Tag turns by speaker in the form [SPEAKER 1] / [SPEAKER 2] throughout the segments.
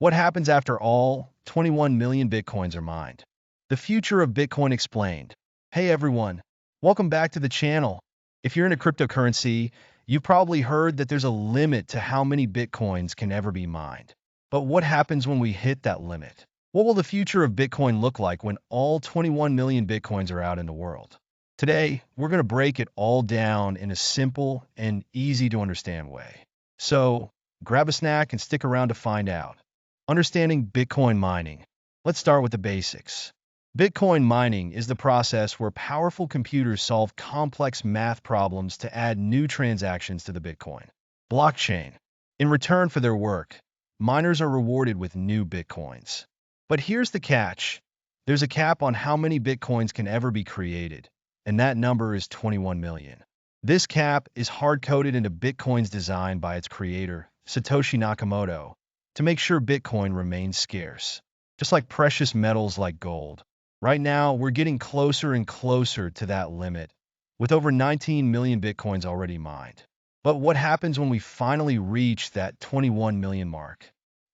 [SPEAKER 1] What happens after all 21 million Bitcoins are mined? The future of Bitcoin explained. Hey everyone, welcome back to the channel. If you're into cryptocurrency, you've probably heard that there's a limit to how many Bitcoins can ever be mined. But what happens when we hit that limit? What will the future of Bitcoin look like when all 21 million Bitcoins are out in the world? Today, we're going to break it all down in a simple and easy to understand way. So, grab a snack and stick around to find out. Understanding Bitcoin mining. Let's start with the basics. Bitcoin mining is the process where powerful computers solve complex math problems to add new transactions to the Bitcoin blockchain. In return for their work, miners are rewarded with new Bitcoins. But here's the catch. There's a cap on how many Bitcoins can ever be created, and that number is 21 million. This cap is hard-coded into Bitcoin's design by its creator, Satoshi Nakamoto, to make sure Bitcoin remains scarce, just like precious metals like gold. Right now, we're getting closer and closer to that limit, with over 19 million Bitcoins already mined. But what happens when we finally reach that 21 million mark?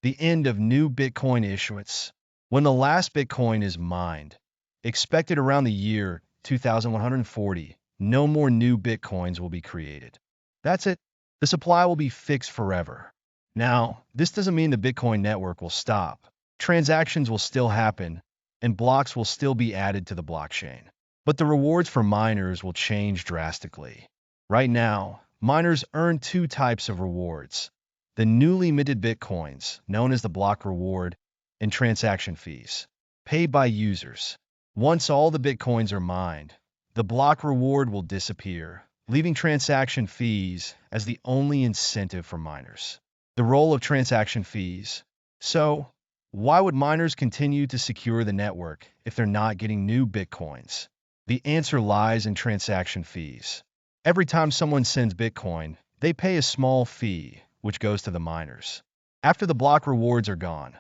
[SPEAKER 1] The end of new Bitcoin issuance. When the last Bitcoin is mined, expected around the year 2140, no more new Bitcoins will be created. That's it. The supply will be fixed forever. Now, this doesn't mean the Bitcoin network will stop. Transactions will still happen, and blocks will still be added to the blockchain. But the rewards for miners will change drastically. Right now, miners earn two types of rewards: the newly minted Bitcoins, known as the block reward, and transaction fees, paid by users. Once all the Bitcoins are mined, the block reward will disappear, leaving transaction fees as the only incentive for miners. The role of transaction fees. So, why would miners continue to secure the network if they're not getting new Bitcoins? The answer lies in transaction fees. Every time someone sends Bitcoin, they pay a small fee, which goes to the miners. After the block rewards are gone,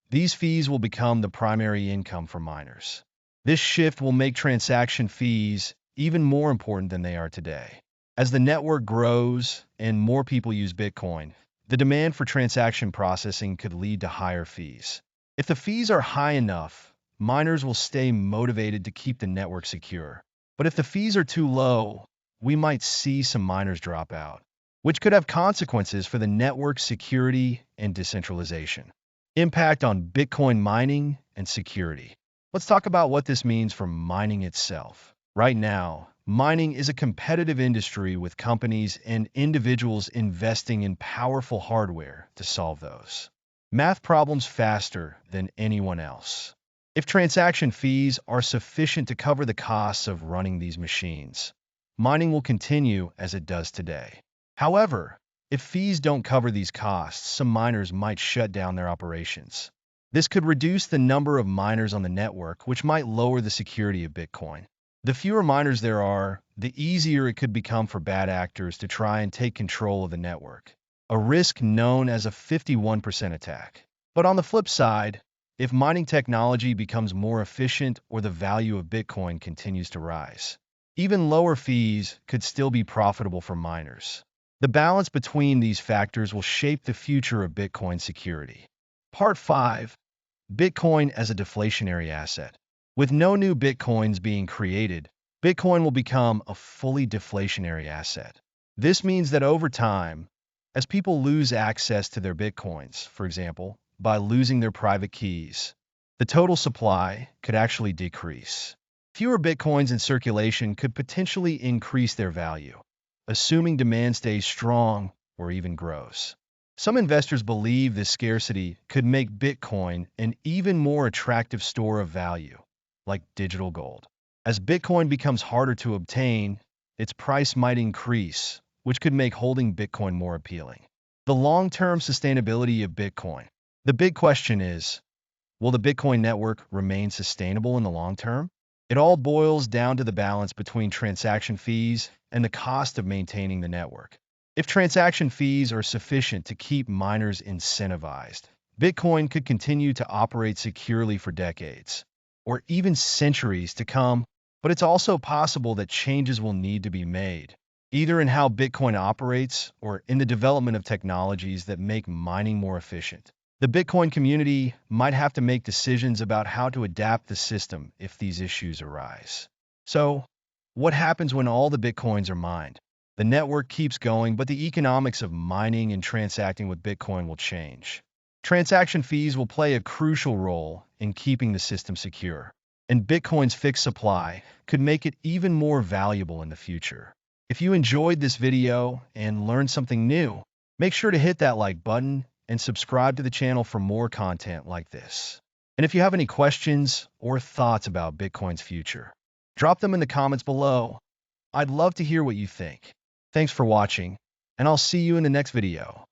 [SPEAKER 1] these fees will become the primary income for miners. This shift will make transaction fees even more important than they are today. As the network grows and more people use Bitcoin, the demand for transaction processing could lead to higher fees. If the fees are high enough, miners will stay motivated to keep the network secure. But if the fees are too low, we might see some miners drop out, which could have consequences for the network's security and decentralization. Impact on Bitcoin mining and security. Let's talk about what this means for mining itself. Right now, mining is a competitive industry with companies and individuals investing in powerful hardware to solve those math problems faster than anyone else. If transaction fees are sufficient to cover the costs of running these machines, mining will continue as it does today. However, if fees don't cover these costs, some miners might shut down their operations. This could reduce the number of miners on the network, which might lower the security of Bitcoin. The fewer miners there are, the easier it could become for bad actors to try and take control of the network, a risk known as a 51% attack. But on the flip side, if mining technology becomes more efficient or the value of Bitcoin continues to rise, even lower fees could still be profitable for miners. The balance between these factors will shape the future of Bitcoin security. Part 5. Bitcoin as a deflationary asset. With no new Bitcoins being created, Bitcoin will become a fully deflationary asset. This means that over time, as people lose access to their Bitcoins, for example, by losing their private keys, the total supply could actually decrease. Fewer Bitcoins in circulation could potentially increase their value, assuming demand stays strong or even grows. Some investors believe this scarcity could make Bitcoin an even more attractive store of value, like digital gold. As Bitcoin becomes harder to obtain, its price might increase, which could make holding Bitcoin more appealing. The long-term sustainability of Bitcoin. The big question is, will the Bitcoin network remain sustainable in the long term? It all boils down to the balance between transaction fees and the cost of maintaining the network. If transaction fees are sufficient to keep miners incentivized, Bitcoin could continue to operate securely for decades, or even centuries to come. But it's also possible that changes will need to be made, either in how Bitcoin operates or in the development of technologies that make mining more efficient. The Bitcoin community might have to make decisions about how to adapt the system if these issues arise. So, what happens when all the Bitcoins are mined? The network keeps going, but the economics of mining and transacting with Bitcoin will change. Transaction fees will play a crucial role in keeping the system secure, and Bitcoin's fixed supply could make it even more valuable in the future. If you enjoyed this video and learned something new, make sure to hit that like button and subscribe to the channel for more content like this. And if you have any questions or thoughts about Bitcoin's future, drop them in the comments below. I'd love to hear what you think. Thanks for watching, and I'll see you in the next video.